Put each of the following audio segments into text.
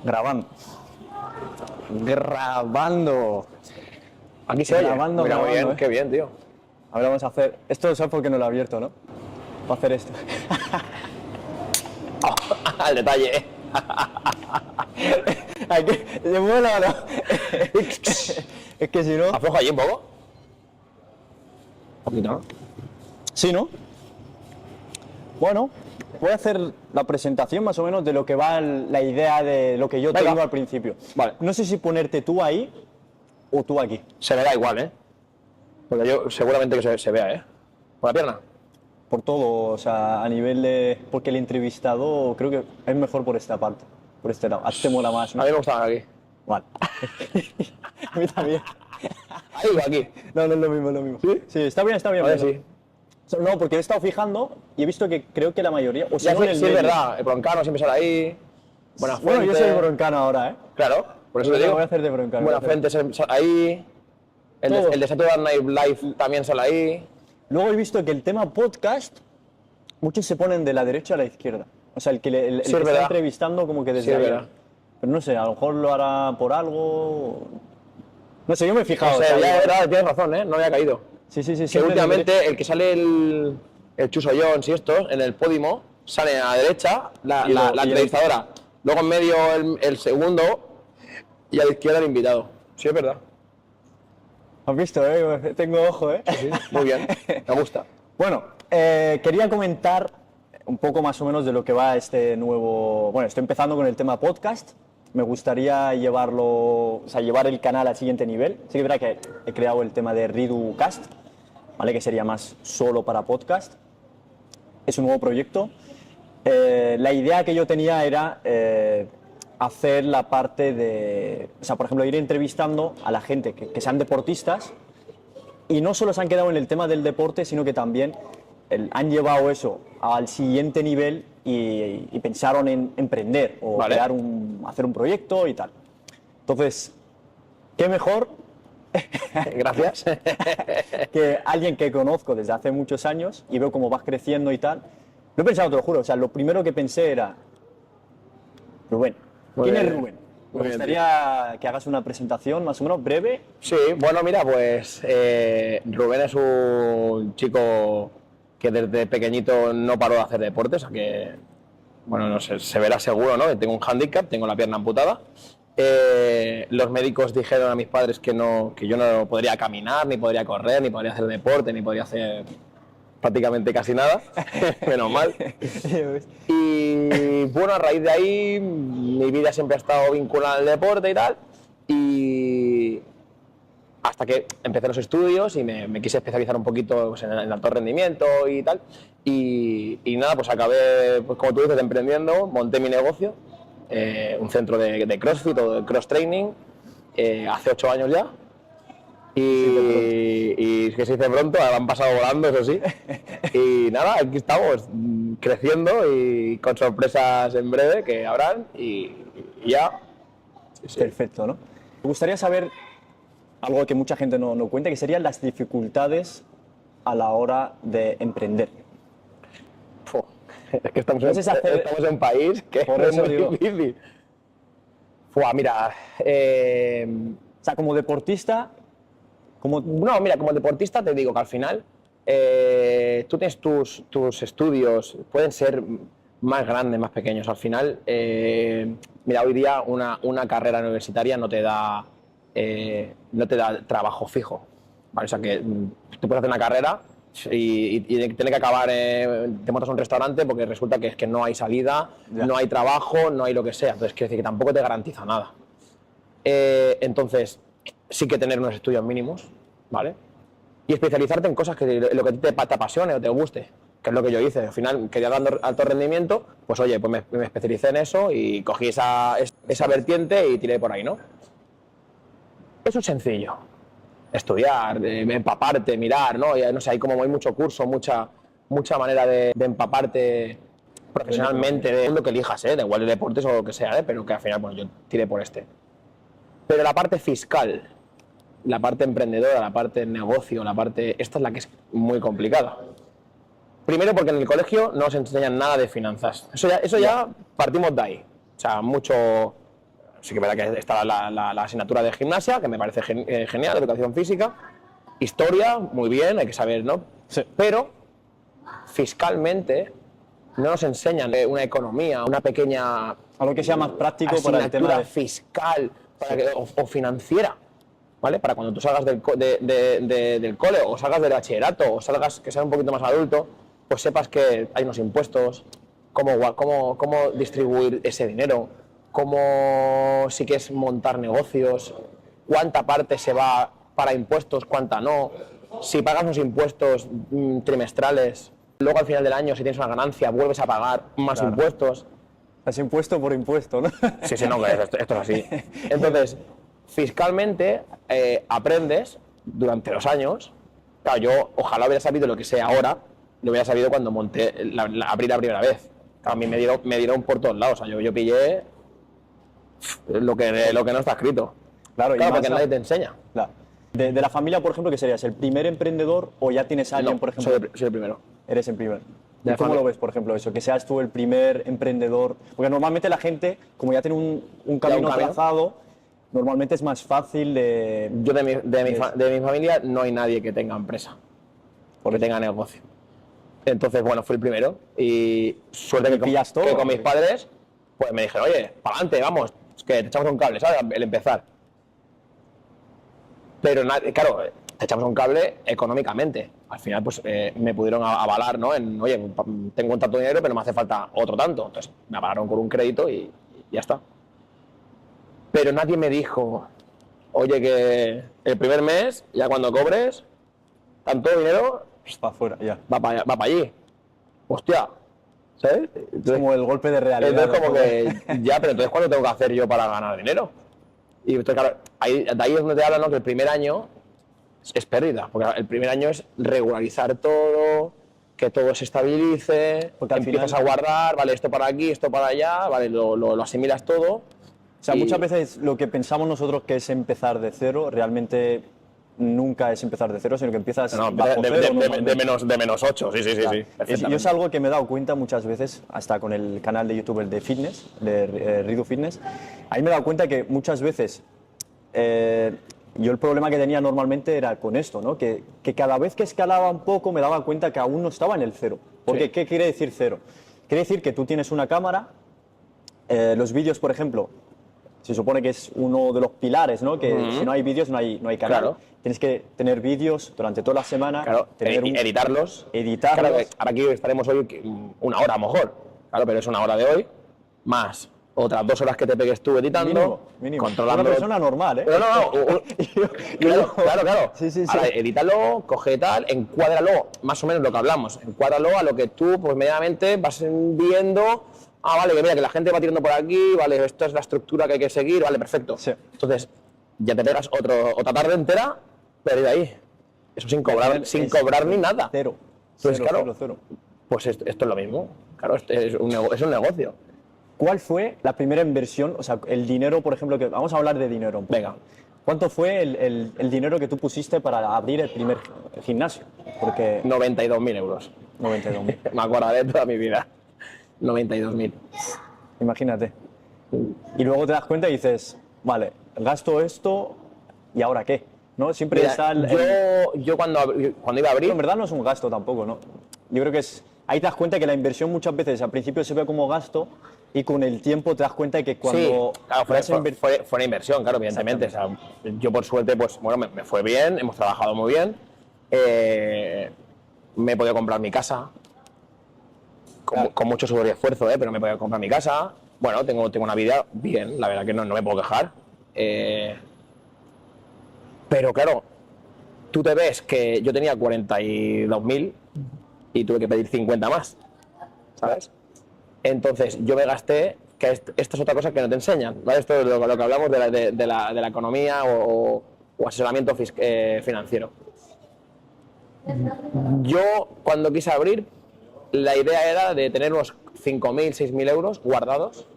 Grabando. Grabando. Aquí se oye. Grabando, Mira, muy grabando, bien, qué bien, tío. A ver, vamos a hacer... Esto es porque no lo he abierto, ¿no? Voy a hacer esto. Al detalle. Aquí, ¿se mola o no? Es que si no... Afloja allí un poco. Un poquito, ¿no? Sí, ¿no? Bueno, voy a hacer la presentación más o menos de lo que va la idea de lo que yo Venga. tengo al principio. Vale. No sé si ponerte tú ahí o tú aquí. Se verá igual, ¿eh? Porque yo seguramente que se vea, ¿eh? Por la pierna. Por todo, o sea, a nivel de... Porque el entrevistado creo que es mejor por esta parte, por este lado. A ti te mola más, ¿no? A mí me gustaba aquí. Vale. A mí también. Ahí o aquí. No, no es lo mismo, es lo mismo. ¿Sí? Sí, está bien, está bien. A ver, bien. sí. No, porque he estado fijando y he visto que creo que la mayoría... O sea, Ya no en sí, el sí es medio. verdad. El broncano siempre sale ahí. Buena fuente. Bueno, yo soy broncano ahora, ¿eh? Claro, por eso te digo. Voy a hacer de broncano. Buena voy a hacer. fuente sale ahí. Todo. El de Saturday Night Live también sale ahí. Luego he visto que el tema podcast, muchos se ponen de la derecha a la izquierda. O sea, el que, el Sí, que es está verdad. entrevistando como que desde Sí, es ahí. verdad. Pero no sé, a lo mejor lo hará por algo... No sé, yo me he fijado. O sea, o sea, ya es verdad, tienes razón, ¿eh? No había caído. Sí, sí, sí. Que siempre de últimamente el que sale el Chuso Jones y estos, en el Podimo, sale a la derecha la Y lo- y el- entrevistadora. Luego en medio el segundo y a la izquierda el invitado. Sí, es verdad. ¿Has visto, Tengo ojo, Sí, muy bien. Me gusta. Bueno, quería comentar un poco más o menos de lo que va este nuevo... Bueno, estoy empezando con el tema podcast. Me gustaría llevarlo, o sea, llevar el canal al siguiente nivel. Sí que es verdad que he creado el tema de RiduCast, ¿vale? Que sería más solo para podcast. Es un nuevo proyecto. La idea que yo tenía era hacer la parte de... O sea, por ejemplo, ir entrevistando a la gente que sean deportistas y no solo se han quedado en el tema del deporte, sino que también han llevado eso al siguiente nivel y pensaron en emprender o Vale. hacer un proyecto y tal. Entonces, ¿qué mejor Gracias. que alguien que conozco desde hace muchos años y veo cómo vas creciendo y tal? Lo he pensado, te lo juro. O sea, lo primero que pensé era Rubén. Muy ¿Quién bien. es Rubén? Muy Me bien, gustaría que hagas una presentación más o menos breve. Sí, bueno, mira, pues Rubén es un chico que desde pequeñito no paró de hacer deportes, o sea que, bueno, no sé, se verá seguro, ¿no? Que tengo un hándicap, tengo la pierna amputada. Los médicos dijeron a mis padres que yo no podría caminar, ni podría correr, ni podría hacer deporte, ni podría hacer prácticamente casi nada, menos mal. Y bueno, a raíz de ahí mi vida siempre ha estado vinculada al deporte y tal, y hasta que empecé los estudios y me quise especializar un poquito pues, en el alto rendimiento y tal, y nada, pues acabé, pues, como tú dices, emprendiendo, monté mi negocio, un centro de CrossFit o de cross training, hace 8 años ya. Y que se dice pronto, han pasado volando, eso sí. Y nada, aquí estamos creciendo y con sorpresas en breve que habrán y ya. Sí. Perfecto, ¿no? Me gustaría saber algo que mucha gente no cuenta, que serían las dificultades a la hora de emprender. Fu, es que estamos, No sé si hacer- estamos en un país que Por es eso muy digo. difícil. Fua, mira, O sea, como deportista, no, mira, como deportista te digo que al final tú tienes tus estudios, pueden ser más grandes, más pequeños. Al final, mira, hoy día una carrera universitaria no te da trabajo fijo, ¿vale? O sea que tú puedes hacer una carrera y tienes que acabar, te montas un restaurante porque resulta que es que no hay salida, Ya. no hay trabajo, no hay lo que sea. Entonces, quiere decir que tampoco te garantiza nada. Entonces, sí que tener unos estudios mínimos, ¿vale? Y especializarte en cosas que lo que a ti te apasione o te guste, que es lo que yo hice. Al final quería dar alto rendimiento, pues oye, pues me especialicé en eso y cogí esa vertiente y tiré por ahí, ¿no? Eso es sencillo. Estudiar, empaparte, mirar, ¿no? No sé, hay mucho curso, mucha manera de empaparte profesionalmente de lo que elijas, de igual de deportes o lo que sea, pero que al final, bueno, yo tiré por este. Pero la parte fiscal, la parte emprendedora, la parte negocio, esta es la que es muy complicada. Primero porque en el colegio no os enseñan nada de finanzas. Eso ya partimos de ahí. O sea, mucho sí que es verdad que está la asignatura de gimnasia, que me parece genial, educación física, historia, muy bien, hay que saber, ¿no? Sí. Pero fiscalmente no nos enseñan una economía, una pequeña Algo que sea más práctico para el tema asignatura de... fiscal o financiera, ¿vale? Para cuando tú salgas del cole o salgas del bachillerato o salgas que seas un poquito más adulto, pues sepas que hay unos impuestos, cómo distribuir ese dinero, cómo si quieres montar negocios, cuánta parte se va para impuestos, cuánta no, si pagas los impuestos trimestrales, luego al final del año si tienes una ganancia vuelves a pagar más impuestos. Es impuesto por impuesto, ¿no? Sí, no, esto es así. Entonces, fiscalmente aprendes durante los años. Claro, yo ojalá hubiera sabido lo que sé ahora, lo hubiera sabido cuando monté, abrí la primera vez. Claro, a mí me dieron por todos lados. O sea, yo pillé lo que no está escrito. Claro, porque nadie te enseña. Claro. De la familia, por ejemplo, ¿qué serías? ¿El primer emprendedor o ya tienes a alguien, No, por ejemplo? soy el primero. Eres el primero. De ¿Y la cómo familia. lo ves, por ejemplo, eso? Que seas tú el primer emprendedor. Porque normalmente la gente, como ya tiene un camino trazado, normalmente es más fácil de... Yo de mi familia no hay nadie que tenga empresa o que tenga negocio. Entonces, bueno, fui el primero y suerte que pillas todo, con mis padres pues me dijeron, oye, para adelante, vamos, es que te echamos un cable, ¿sabes? El empezar. Pero claro, te echamos un cable económicamente. Al final, pues me pudieron avalar, ¿no? Oye, tengo un tanto de dinero, pero me hace falta otro tanto. Entonces me avalaron con un crédito y ya está. Pero nadie me dijo, oye, que el primer mes, ya cuando cobres tanto dinero, Para afuera, ya. va para allí. Hostia, ¿sabes? Es como el golpe de realidad. Entonces, como ¿no? que, ya, pero entonces, ¿cuándo tengo que hacer yo para ganar dinero? Y entonces, claro, de ahí es donde te hablan, ¿no? Que el primer año es pérdida, porque el primer año es regularizar todo, que todo se estabilice, Porque al empiezas final- a guardar, vale, esto para aquí, esto para allá, vale, lo asimilas todo. O sea, muchas veces lo que pensamos nosotros que es empezar de cero, realmente nunca es empezar de cero, sino que empiezas No, bajo cero, normalmente. de menos 8, sí. Yo es algo que me he dado cuenta muchas veces, hasta con el canal de YouTube el de fitness, de Ridu Fitness. Ahí me he dado cuenta que muchas veces yo el problema que tenía normalmente era con esto, ¿no? Que cada vez que escalaba un poco me daba cuenta que aún no estaba en el cero. Porque, Sí. ¿qué quiere decir cero? Quiere decir que tú tienes una cámara, los vídeos, por ejemplo, se supone que es uno de los pilares, ¿no? Que si no hay vídeos no hay canal. Claro. Tienes que tener vídeos durante toda la semana, Claro, tener editarlos. editarlos. Claro, ahora aquí estaremos hoy una hora a lo mejor. Claro, pero es una hora de hoy, más otras 2 horas que te pegues tú editando, mínimo. controlando. Una persona normal, ¿eh? Pero claro. Sí. Ahora, edítalo, coge tal, encuádralo, más o menos lo que hablamos, encuádralo a lo que tú, pues medianamente vas viendo. Ah, vale, que mira, que la gente va tirando por aquí, vale, esta es la estructura que hay que seguir, vale, perfecto. Sí. Entonces, ya te pegas otra tarde entera, pero de ahí. Eso sin cobrar ni nada. Cero. Pues Cero, claro, cero, cero. pues esto es lo mismo. Claro, es un negocio. ¿Cuál fue la primera inversión? O sea, el dinero, por ejemplo, que vamos a hablar de dinero. un poco. Venga. ¿Cuánto fue el dinero que tú pusiste para abrir el primer gimnasio? Porque 92.000 euros. 92.000. Me acordaré de toda mi vida. 92.000. Imagínate. Y luego te das cuenta y dices, vale, gasto esto y ahora qué, ¿no? Siempre Mira, está yo cuando iba a abrir, en verdad no es un gasto tampoco, ¿no? Yo creo que es ahí te das cuenta que la inversión muchas veces al principio se ve como gasto y con el tiempo te das cuenta de que cuando sí, claro, fue una inversión, claro, evidentemente. O sea, yo por suerte, pues bueno, me fue bien, hemos trabajado muy bien, me he podido comprar mi casa, con mucho sudor y esfuerzo, pero me he podido comprar mi casa. Bueno, tengo una vida bien, la verdad que no me puedo quejar. Pero claro, tú te ves que yo tenía 42.000 y tuve que pedir 50 más, ¿sabes? Entonces yo me gasté, que esto es otra cosa que no te enseñan, ¿vale? Esto es lo que hablamos de la economía o asesoramiento financiero. Yo cuando quise abrir, la idea era de tener unos 5.000, 6.000 euros guardados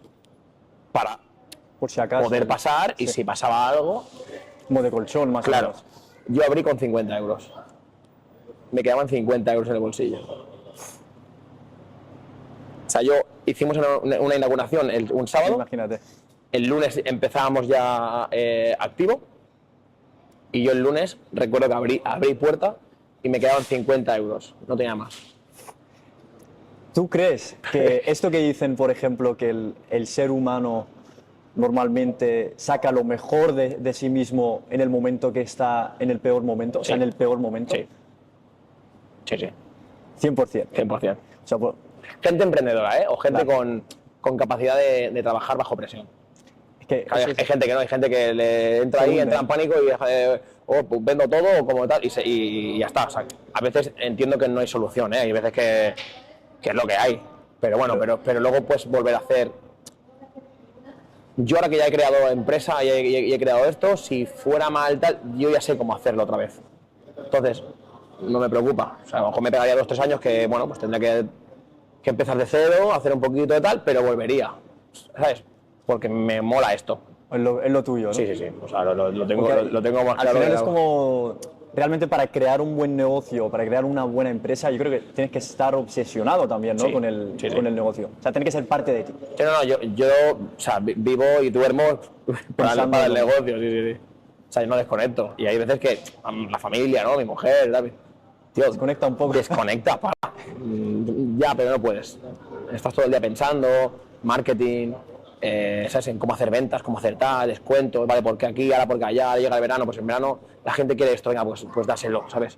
para por si acaso poder pasar y si pasaba algo. Como de colchón, más o Claro, menos. yo abrí con 50 euros. Me quedaban 50 euros en el bolsillo. O sea, hicimos una inauguración un sábado Imagínate. El lunes empezábamos ya activo y yo el lunes recuerdo que abrí puerta y me quedaban 50 euros, no tenía más. ¿Tú crees que esto que dicen, por ejemplo, que el ser humano normalmente saca lo mejor de sí mismo en el momento que está en el peor momento? O sea, Sí. en el peor momento. Sí. Sí. 100%. 100%. O sea, Gente emprendedora, ¿eh? O gente Claro. con capacidad de trabajar bajo presión. es que Claro, eso hay gente que no, hay gente que le entra Se ahí, hunde. entra en pánico y pues vendo todo o como tal y ya está. O sea, a veces entiendo que no hay solución, ¿eh? Hay veces que es lo que hay. Pero bueno, pero luego puedes volver a hacer. Yo ahora que ya he creado empresa y he creado esto, si fuera mal tal, yo ya sé cómo hacerlo otra vez. Entonces, no me preocupa. O sea, a lo mejor me pegaría 2 o 3 años que, bueno, pues tendría que empezar de cero, hacer un poquito de tal, pero volvería. ¿Sabes? Porque me mola esto. es lo tuyo, ¿no? Sí. O sea, lo tengo, Porque lo tengo más al claro. final que es como, realmente para crear un buen negocio, para crear una buena empresa, yo creo que tienes que estar obsesionado también, ¿no? Sí, con el sí. negocio. O sea, tiene que ser parte de ti. Sí, no, yo o sea, vivo y duermo Pensando para el en- negocio, sí. O sea, yo no desconecto. Y hay veces que la familia, ¿no? Mi mujer, ¿sabes? Tío, Desconecta un poco. Desconecta, ya, pero no puedes. Estás todo el día pensando, marketing, ¿sabes? En cómo hacer ventas, cómo hacer tal, descuentos, ¿vale? Porque aquí, ahora porque allá, llega el verano, pues en verano la gente quiere esto, venga, pues dáselo, ¿sabes?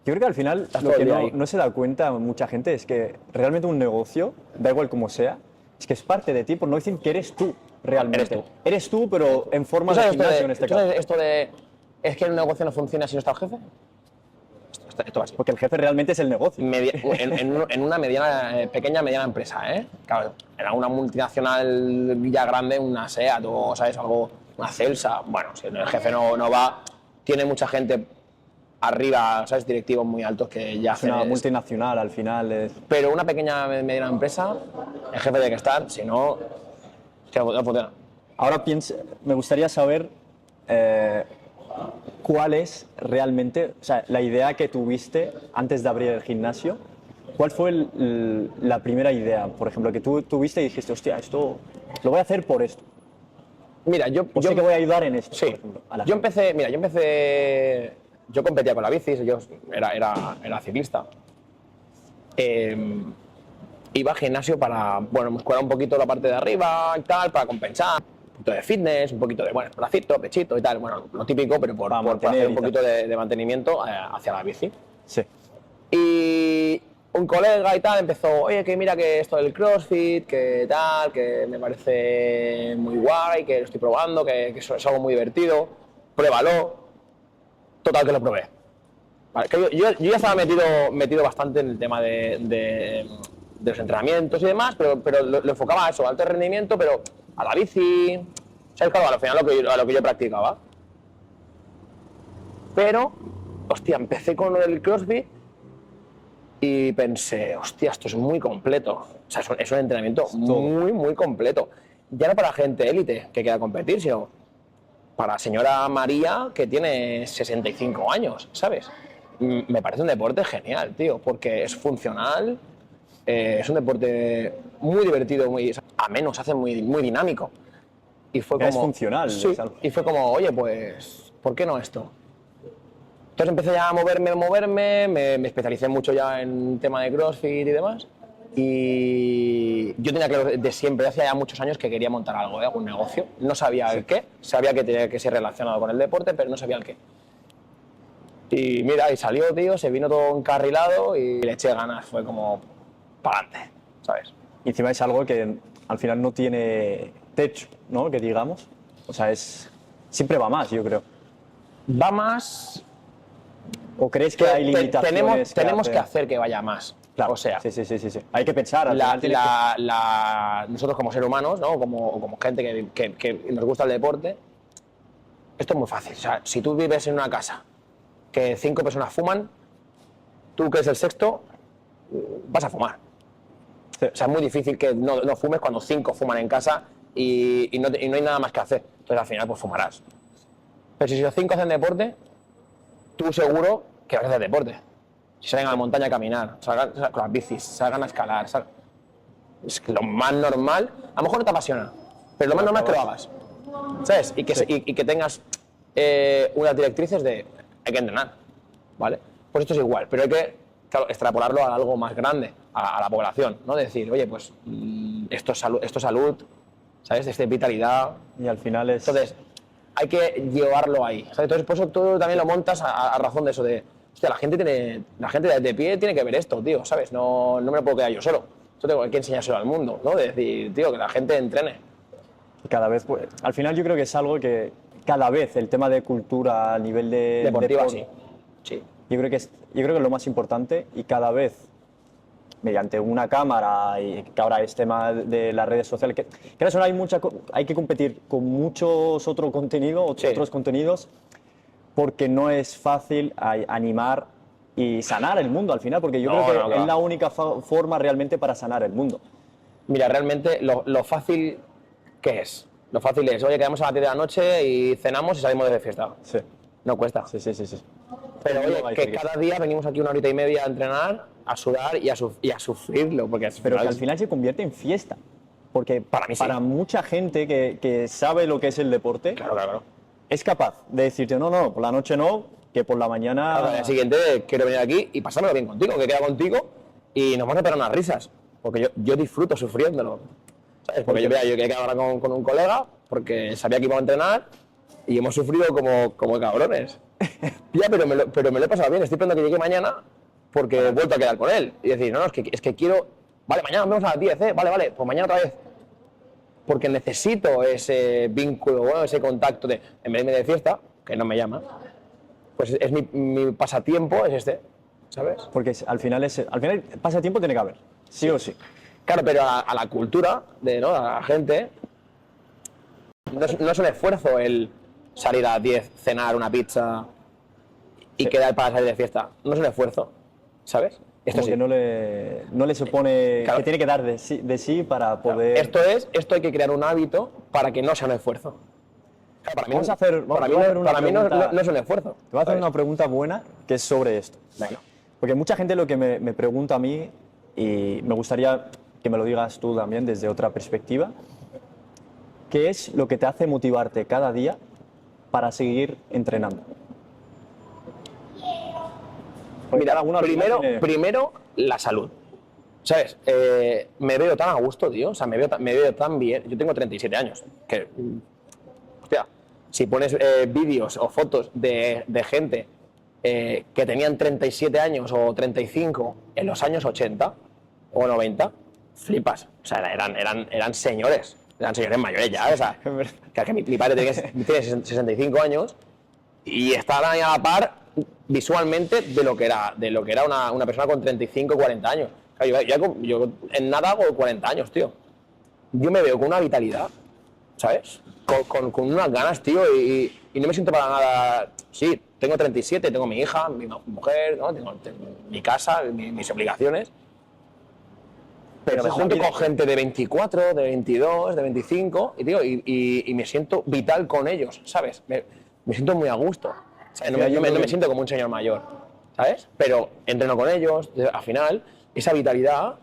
Yo creo que al final Estás lo todo que el día no, ahí. no se da cuenta mucha gente es que realmente un negocio, da igual como sea, es que es parte de ti, por no decir que eres tú realmente. Eres tú. Eres tú, pero en forma ¿Tú de sabes gimnasio en este tú caso. sabes esto de es que un negocio no funciona si no está el jefe? Esto va así. Porque el jefe realmente es el negocio. En una pequeña, mediana empresa, ¿eh? Claro, en alguna multinacional ya grande, una SEAT o, ¿sabes? Algo, una Celsa. Bueno, si el jefe no va, tiene mucha gente arriba, ¿sabes? Directivos muy altos que ya Es una hacen. multinacional al final. Pero una pequeña, mediana empresa, el jefe tiene que estar, si no, hostia, no funciona. Ahora me gustaría saber cuál es realmente, o sea, la idea que tuviste antes de abrir el gimnasio. ¿Cuál fue la primera idea, por ejemplo, que tú tuviste y dijiste, hostia, esto lo voy a hacer por esto? Mira, yo Sé que voy a ayudar en esto, Sí, por ejemplo, a la gente. yo competía con la bici, yo era ciclista. Iba al gimnasio para, bueno, muscular un poquito la parte de arriba y tal, para compensar, un poquito de fitness, un poquito de, bueno, bracito, pechito y tal, bueno, lo típico, pero por mantener hacer y un tal. poquito de mantenimiento hacia la bici. Sí. Y un colega y tal empezó, oye, que mira que esto del CrossFit, que tal, que me parece muy guay, que lo estoy probando, que eso es algo muy divertido, pruébalo. Total, que lo probé. Vale, que yo ya estaba metido bastante en el tema de los entrenamientos y demás, pero lo enfocaba a eso, alto rendimiento, pero a la bici, ¿sabes? Claro, al final a lo que yo practicaba. Pero, hostia, empecé con el CrossFit y pensé, hostia, esto es muy completo. O sea, es un entrenamiento muy completo. Ya no para gente élite que quiera competir, sino para la señora María que tiene 65 años, ¿sabes? Me parece un deporte genial, tío, porque es funcional, es un deporte muy divertido, muy ameno, se hace muy dinámico. Y fue Es como, funcional. sí, es algo. y fue como, oye, pues, ¿por qué no esto? Entonces empecé ya a moverme, me especialicé mucho ya en tema de CrossFit y demás. Y yo tenía claro de siempre, hace ya muchos años que quería montar algo, algún negocio. No sabía el qué, sabía que tenía que ser relacionado con el deporte, pero no sabía el qué. Y mira, y salió, tío, se vino todo encarrilado y le eché ganas, fue como para adelante, ¿sabes? Y encima es algo que al final no tiene techo, ¿no? Que digamos. O sea, siempre va más, yo creo. Va más. ¿O crees que hay limitaciones? Tenemos que hacer que vaya más. Claro, o sea, sí. Hay que pensar. Al final tienes nosotros como seres humanos, ¿no? como gente que nos gusta el deporte, esto es muy fácil. O sea, si tú vives en una casa que 5 personas fuman, tú que eres el sexto, vas a fumar. Sí. O sea, es muy difícil que no fumes cuando 5 fuman en casa y no hay nada más que hacer. Entonces al final pues fumarás. Pero si los 5 hacen deporte, tú seguro que vas a hacer deporte. Si salen a la montaña a caminar, salgan con las bicis, salgan a escalar. Es que lo más normal, a lo mejor no te apasiona, Pero lo más normal es que lo hagas, ¿sabes? Y que, y que tengas unas directrices de hay que entrenar, ¿vale? Pues esto es igual, pero hay que, claro, extrapolarlo a algo más grande, a la población, ¿no? De decir, oye, pues esto es salud, ¿sabes? Esto es vitalidad. Y al final es... Entonces, hay que llevarlo ahí, ¿sabes? Entonces, por eso tú también lo montas a razón de eso, de, hostia, la gente de pie tiene que ver esto, tío, ¿sabes? No me lo puedo quedar yo solo. Esto tengo que enseñárselo al mundo, ¿no? De decir, tío, que la gente entrene. Cada vez, pues, al final yo creo que es algo que cada vez el tema de cultura a nivel de... Deportiva, sí. Yo creo que es lo más importante y cada vez mediante una cámara y que ahora es tema de las redes sociales, que ahora hay que competir con muchos otros contenidos porque no es fácil animar y sanar el mundo al final, porque yo creo que es la única forma realmente para sanar el mundo. Mira, realmente lo fácil, ¿qué es? Lo fácil es, oye, quedamos a las 10 de la noche y cenamos y salimos de fiesta. Sí. No cuesta. Sí. Pero oye, que cada día venimos aquí 1 horita y media a entrenar, a sudar y a sufrirlo. Pero que al final se convierte en fiesta. Porque para mucha gente que sabe lo que es el deporte, claro, es capaz de decirte, no, por la noche no, que por la mañana... Claro, al día siguiente quiero venir aquí y pasármelo bien contigo, que queda contigo y nos vamos a pegar unas risas. Porque yo disfruto sufriéndolo. ¿Sabes? Porque yo he quedado ahora con un colega porque sabía que iba a entrenar y hemos sufrido como cabrones. Ya, pero me lo he pasado bien. Estoy esperando que llegue mañana porque he vuelto a quedar con él. Y decir, no, es que quiero... Vale, mañana nos vemos a las 10, ¿eh? Vale, pues mañana otra vez. Porque necesito ese vínculo, bueno, ese contacto de... En vez de irme de fiesta, que no me llama, pues es mi pasatiempo, es este, ¿sabes? Porque al final pasatiempo tiene que haber, sí o sí. Claro, pero a la cultura, ¿no? A la gente, no es un esfuerzo el salir a las 10, cenar una pizza y quedar para salir de fiesta. No es un esfuerzo, ¿sabes? Esto sí. Que no le supone, claro, que tiene que dar de sí para poder... Esto hay que crear un hábito para que no sea un esfuerzo. Claro, para mí no es un esfuerzo. Te voy a hacer una pregunta buena que es sobre esto. Bueno, porque mucha gente lo que me pregunta a mí, y me gustaría que me lo digas tú también desde otra perspectiva, ¿qué es lo que te hace motivarte cada día para seguir entrenando? Mira, primero la salud, ¿sabes? Me veo tan a gusto, tío, o sea, me veo tan bien. Yo tengo 37 años, que, hostia, si pones vídeos o fotos de gente que tenían 37 años o 35 en los años 80 o 90, flipas, o sea, eran señores mayores ya, o sea, que mi padre tiene 65 años y estaban ahí a la par visualmente de lo que era una persona con 35 o 40 años. Claro, yo en nada hago 40 años, tío. Yo me veo con una vitalidad, ¿sabes? Con unas ganas, tío, y no me siento para nada... Sí, tengo 37, tengo mi hija, mi mujer, ¿no? Tengo mi casa, mis obligaciones. Pero me junto con gente de 24, de 22, de 25, y, tío, y me siento vital con ellos, ¿sabes? Me siento muy a gusto. ¿Sabes? No me siento como un señor mayor, ¿sabes? Pero entreno con ellos, al final, esa vitalidad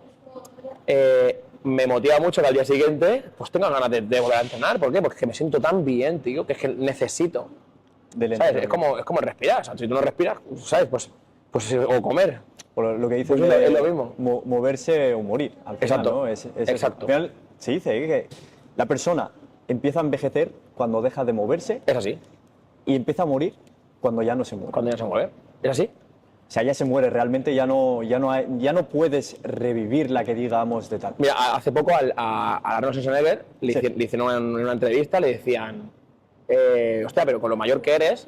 me motiva mucho que al día siguiente pues tenga ganas de volver a entrenar. ¿Por qué? Porque me siento tan bien, tío, que es que necesito. ¿Sabes? Es como respirar. O sea, si tú no respiras, ¿sabes? Pues o comer. O lo que dicen pues es lo mismo. Moverse o morir, al final, exacto, ¿no? Exacto. Al final se dice que la persona empieza a envejecer cuando deja de moverse. Es así. Y empieza a morir cuando ya no se muere. Cuando ya se muere. ¿Es así? O sea, ya se muere, realmente ya no puedes revivirla, que digamos, de tal. Mira, hace poco a Arnold Schwarzenegger le hicieron en una entrevista, le decían, hostia, pero con lo mayor que eres,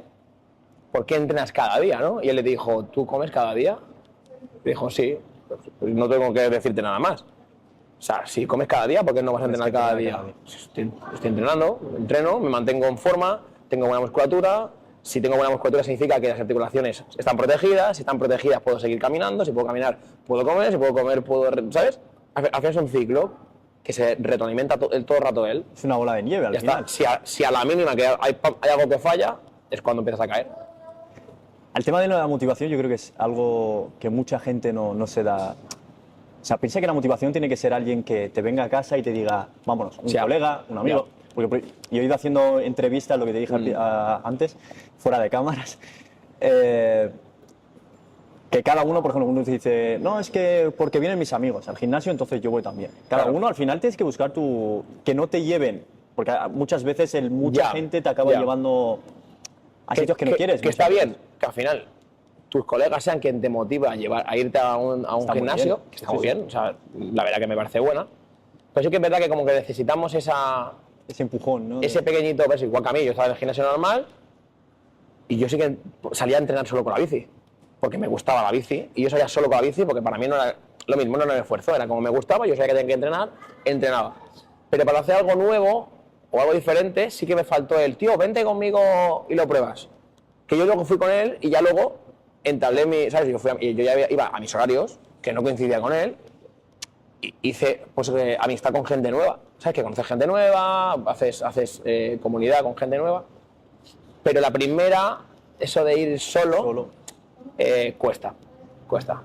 ¿por qué entrenas cada día, no? Y él le dijo, ¿tú comes cada día? Y dijo, sí, pues no tengo que decirte nada más. O sea, si comes cada día, ¿por qué no vas a entrenar cada día? Estoy entrenando, entreno, me mantengo en forma, tengo buena musculatura. Si tengo buena musculatura significa que las articulaciones están protegidas, si están protegidas puedo seguir caminando, si puedo caminar puedo comer, si puedo comer puedo... ¿Sabes? Al final es un ciclo que se retroalimenta todo el rato él. Es una bola de nieve al final. Si a la mínima que hay algo que falla, es cuando empiezas a caer. El tema de la motivación yo creo que es algo que mucha gente no se da... O sea, piensa que la motivación tiene que ser alguien que te venga a casa y te diga, vámonos, un colega, un amigo. porque yo he ido haciendo entrevistas, lo que te dije antes, fuera de cámaras, que cada uno, por ejemplo, uno te dice, no, es que porque vienen mis amigos al gimnasio, entonces yo voy también. Cada uno al final tienes que buscar que no te lleven, porque muchas veces mucha gente te acaba llevando a sitios que no quieres. Que está bien, que al final tus colegas sean quien te motiva a irte a un gimnasio, que está muy bien, o sea, la verdad que me parece buena. Pero sí que es verdad que como que necesitamos ese empujón, ¿no? Ese pequeñito, pues igual que a mí, yo estaba en el gimnasio normal y yo sí que salía a entrenar solo con la bici, porque me gustaba la bici, y yo salía solo con la bici porque para mí no era lo mismo, no era un esfuerzo, era como me gustaba, yo sabía que tenía que entrenar, entrenaba. Pero para hacer algo nuevo o algo diferente, sí que me faltó el tío, vente conmigo y lo pruebas. Que yo luego fui con él y ya luego entablé ¿sabes? Yo ya iba a mis horarios, que no coincidía con él, y hice pues, amistad con gente nueva, ¿sabes? Que conoces gente nueva, haces comunidad con gente nueva, pero la primera, eso de ir solo. Cuesta.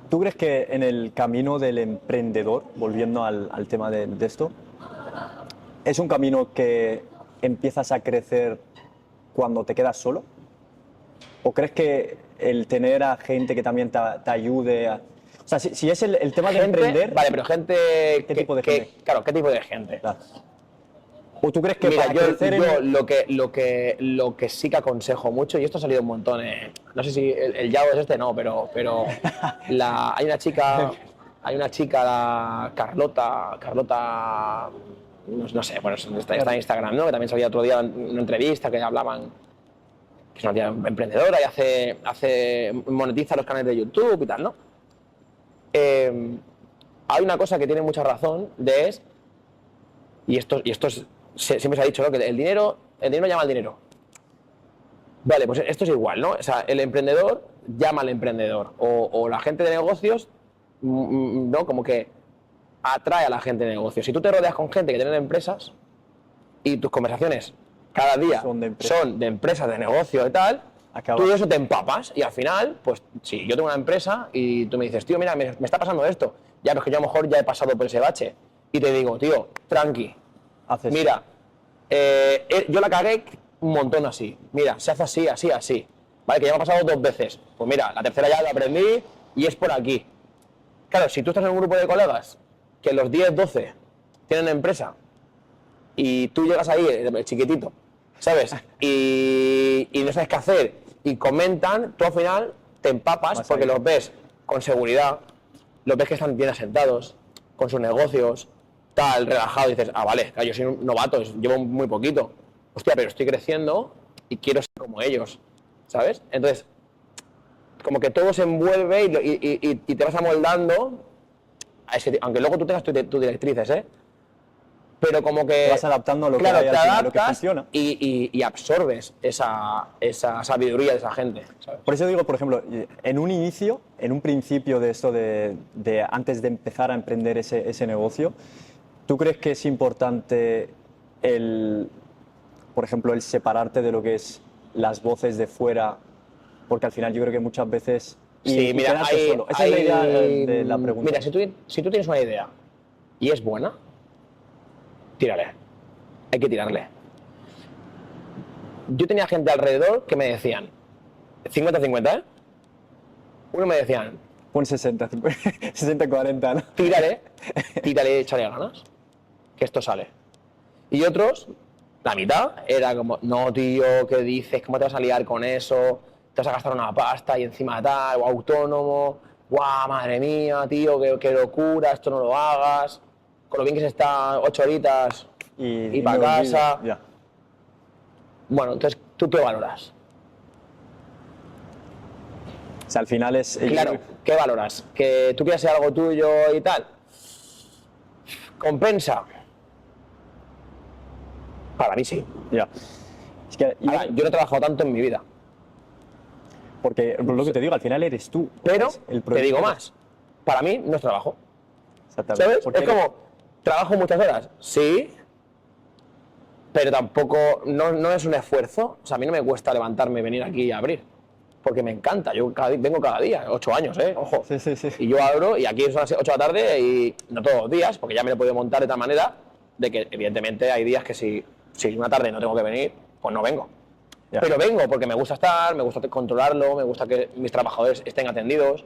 ¿Tú crees que en el camino del emprendedor, volviendo al tema de esto, es un camino que empiezas a crecer cuando te quedas solo? ¿O crees que el tener a gente que también te ayude a... O sea, si es el tema de emprender... Vale, pero gente... ¿Qué tipo de gente? Claro, ¿qué tipo de gente? Claro. ¿O tú crees que mira, para yo crecer lo que sí que aconsejo mucho, y esto ha salido un montón, no sé si el Yao es este, no, pero hay una chica, la Carlota, no sé, bueno, está en Instagram, ¿no? Que también salía otro día en una entrevista que hablaban, que es una tía emprendedora y monetiza los canales de YouTube y tal, ¿no? Hay una cosa que tiene mucha razón, y esto siempre se ha dicho, ¿no? Que el dinero llama al dinero. Vale, pues esto es igual, ¿no? O sea, el emprendedor llama al emprendedor, o la gente de negocios, ¿no? Como que atrae a la gente de negocios. Si tú te rodeas con gente que tiene empresas y tus conversaciones cada día son de empresas, de negocio y tal, tú de eso te empapas y al final, pues si yo tengo una empresa y tú me dices, tío, mira, me está pasando esto, ya, pues que yo a lo mejor ya he pasado por ese bache y te digo, tío, tranqui, mira, yo la cagué un montón así, mira, se hace así, vale, que ya me ha pasado 2 veces, pues mira, la tercera ya lo aprendí y es por aquí. Claro, si tú estás en un grupo de colegas que los 10, 12 tienen empresa y tú llegas ahí, chiquitito, ¿sabes? Y no sabes qué hacer y comentan, tú al final te empapas porque los ves con seguridad, los ves que están bien asentados, con sus negocios, tal, relajado, y dices, vale, claro, yo soy un novato, llevo muy poquito, hostia, pero estoy creciendo y quiero ser como ellos, ¿sabes? Entonces, como que todo se envuelve y te vas amoldando, aunque luego tú tengas tus directrices, pero como que... Te vas adaptando a lo que claro, hay al te final, lo que adaptas funciona. y absorbes esa sabiduría de esa gente, ¿sabes? Por eso digo, por ejemplo, en un principio de esto de antes de empezar a emprender ese negocio, ¿tú crees que es importante por ejemplo, el separarte de lo que es las voces de fuera? Porque al final yo creo que muchas veces... Sí, mira, solo. Esa es la idea de la pregunta. Mira, si tú tienes una idea y es buena, tírale. Hay que tirarle. Yo tenía gente alrededor que me decían 50-50, ¿eh? Uno me decían... Pon 60-40, ¿no? Tírale, échale ganas, que esto sale. Y otros, la mitad, era como, no, tío, ¿qué dices? ¿Cómo te vas a liar con eso? Te vas a gastar una pasta y encima tal, o autónomo, guau, madre mía, tío, qué locura, esto no lo hagas, con lo bien que se está 8 horitas y para casa. Ya. Bueno, entonces, ¿tú qué valoras? O sea, al final es... Claro, ¿qué valoras? ¿Que tú quieras hacer algo tuyo y tal? ¿Compensa? Para mí sí. Ya. Es que Ahora, yo no he trabajado tanto en mi vida. Porque lo que te digo, al final eres tú. Pero, el te digo más, para mí no es trabajo. Exactamente. ¿Sabes? Porque Es como, ¿trabajo muchas horas? Sí, pero tampoco, no es un esfuerzo. O sea, a mí no me cuesta levantarme y venir aquí y abrir, porque me encanta. Yo vengo cada día, 8 años, ojo. Sí. Y yo abro, y aquí son las 8 de la tarde, y no todos los días, porque ya me lo he podido montar de tal manera, de que evidentemente hay días que si Si una tarde no tengo que venir, pues no vengo. Ya. Pero vengo porque me gusta estar, me gusta controlarlo, me gusta que mis trabajadores estén atendidos,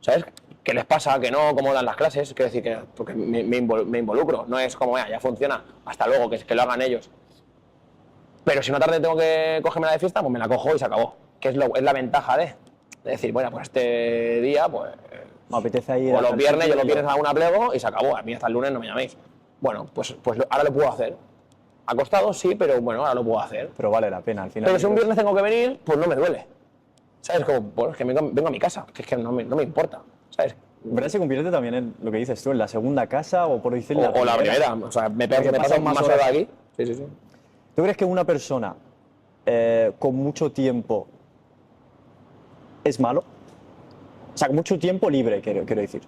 ¿sabes? ¿Qué les pasa? ¿Qué no? ¿Cómo dan las clases? Quiero decir que porque me involucro, no es como, ya funciona, hasta luego, que lo hagan ellos. Pero si una tarde tengo que cogerme la de fiesta, pues me la cojo y se acabó. Que es la ventaja de decir, bueno, pues este día, pues... Me apetece ir O los viernes, yo los viernes viernes hago una plego y se acabó. A mí hasta el lunes no me llaméis. Bueno, pues ahora lo puedo hacer. Ha costado, sí, pero bueno, ahora lo puedo hacer. Pero vale la pena al final. Pero si un viernes tengo que venir, pues no me duele. ¿Sabes? Como, pues es que vengo a mi casa, que es que no me importa. ¿Sabes? ¿Verdad se convierte también en lo que dices tú, en la segunda casa o por decir la O la primera. O sea, me paso más horas aquí. Sí. ¿Tú crees que una persona con mucho tiempo es malo? O sea, con mucho tiempo libre, quiero decir.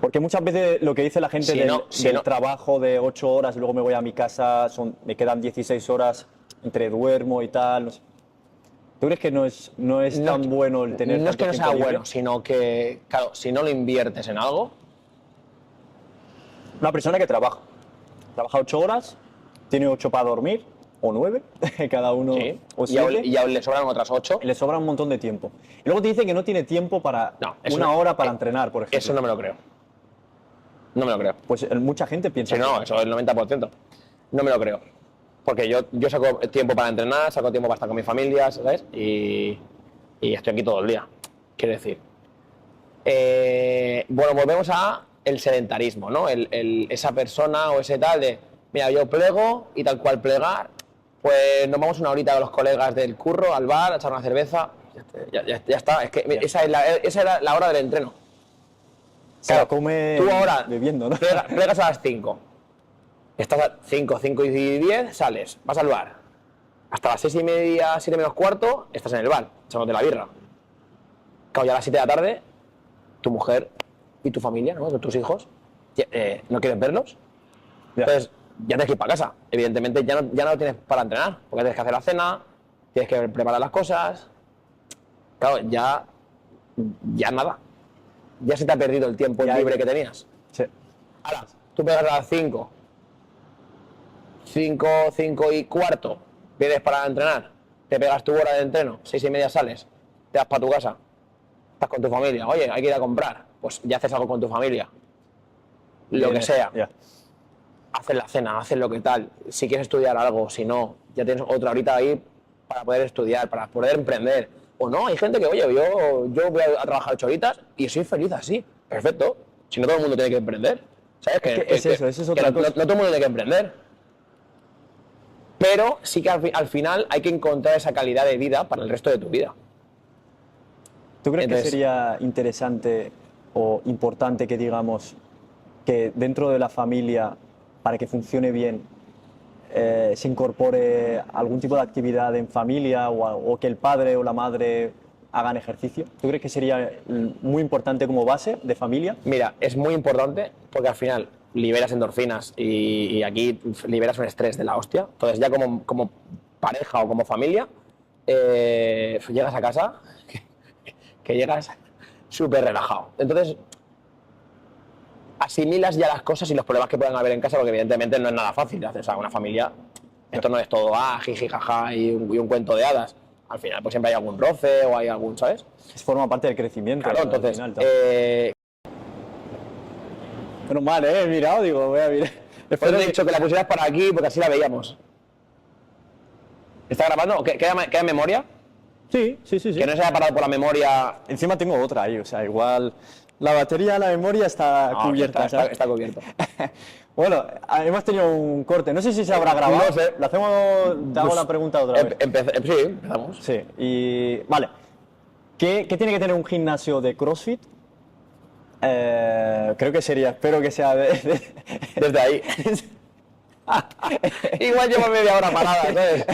Porque muchas veces lo que dice la gente del trabajo de 8 horas, luego me voy a mi casa, me quedan 16 horas entre duermo y tal. No sé. ¿Tú crees que no es tan bueno el tener No es que no sea libre? bueno, sino que, claro, si no lo inviertes en algo... Una persona que trabaja 8 horas, tiene 8 para dormir, o 9, cada uno, Sí. o 7. Y aún le sobran otras 8. Le sobra un montón de tiempo. Y luego te dice que no tiene tiempo para una hora para entrenar, por ejemplo. Eso no me lo creo. No me lo creo. Pues mucha gente piensa Sí, no, que... eso es el 90%. No me lo creo. Porque yo saco tiempo para entrenar, saco tiempo para estar con mi familia, ¿sabes? Y estoy aquí todo el día. Quiero decir. Bueno, volvemos a el sedentarismo, ¿no? Esa persona o ese tal de, mira, yo plego y tal cual plegar, pues nos vamos una horita con los colegas del curro al bar a echar una cerveza. Ya está. Es que esa era la hora del entreno. Claro, come tú ahora bebiendo, ¿no? plegas a las 5. Estás a 5 y 10, sales, vas al bar. Hasta las 6:30, 7 menos cuarto, estás en el bar, echándote la birra. Claro, ya a las 7 de la tarde, tu mujer y tu familia, ¿no? Tus hijos, no quieren verlos. Ya. Entonces, ya tienes que ir para casa. Evidentemente, ya no tienes para entrenar, porque tienes que hacer la cena, tienes que preparar las cosas. Claro, ya nada. Ya se te ha perdido el tiempo libre que tenías. Sí. Ahora, tú pegas a las 5 y cuarto, vienes para entrenar, te pegas tu hora de entreno, 6:30 sales, te vas para tu casa, estás con tu familia, oye, hay que ir a comprar, pues ya haces algo con tu familia, lo que sea, haces la cena, haces lo que tal, si quieres estudiar algo, si no, ya tienes otra horita ahí para poder estudiar, para poder emprender, o no, hay gente que, oye, yo voy a trabajar 8 horitas y soy feliz así, perfecto, si no todo el mundo tiene que emprender, ¿sabes? Eso es otra cosa. No todo el mundo tiene que emprender. Pero sí que al final hay que encontrar esa calidad de vida para el resto de tu vida. ¿Tú crees que sería interesante o importante que digamos que dentro de la familia, para que funcione bien, se incorpore algún tipo de actividad en familia o que el padre o la madre hagan ejercicio? ¿Tú crees que sería muy importante como base de familia? Mira, es muy importante porque al final liberas endorfinas y aquí liberas un estrés de la hostia. Entonces ya como pareja o como familia, llegas a casa que llegas súper relajado. Entonces asimilas ya las cosas y los problemas que puedan haber en casa, porque evidentemente no es nada fácil. O sea, una familia, esto no es todo jiji, jaja y un cuento de hadas. Al final pues siempre hay algún roce o hay algún, ¿sabes? Forma parte del crecimiento. Claro, entonces... Menos mal, he mirado, digo, voy a mirar. Después te he dicho que la pusieras para aquí porque así la veíamos. ¿Está grabando? ¿Queda en memoria? Sí. Que no se haya parado por la memoria. Encima tengo otra ahí, o sea, igual la batería, la memoria está cubierta. Está cubierto. Bueno, hemos tenido un corte. No sé si se habrá grabado. No sé. Lo hacemos, te hago la pregunta otra vez. Sí, empezamos. Sí, y vale. ¿Qué tiene que tener un gimnasio de CrossFit? Creo que sería, espero que sea desde ahí. Igual llevo media hora parada, ¿sabes?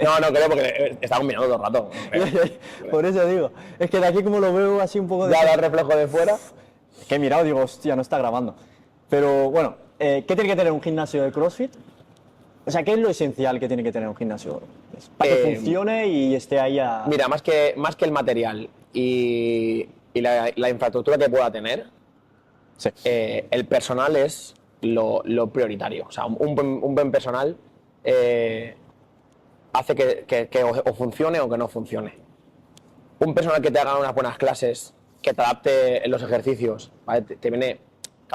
No creo porque está combinando todo el rato. Por eso digo, es que de aquí como lo veo así un poco de... Ya da el reflejo de fuera. Que he mirado, digo, hostia, no está grabando. Pero bueno, ¿qué tiene que tener un gimnasio de CrossFit? O sea, ¿qué es lo esencial que tiene que tener un gimnasio? Para que funcione y esté ahí a... Mira, más que el material y la infraestructura que pueda tener, sí. El personal es lo prioritario. O sea, un buen personal hace que o funcione o que no funcione. Un personal que te haga unas buenas clases, que te adapte en los ejercicios, ¿vale? Te viene...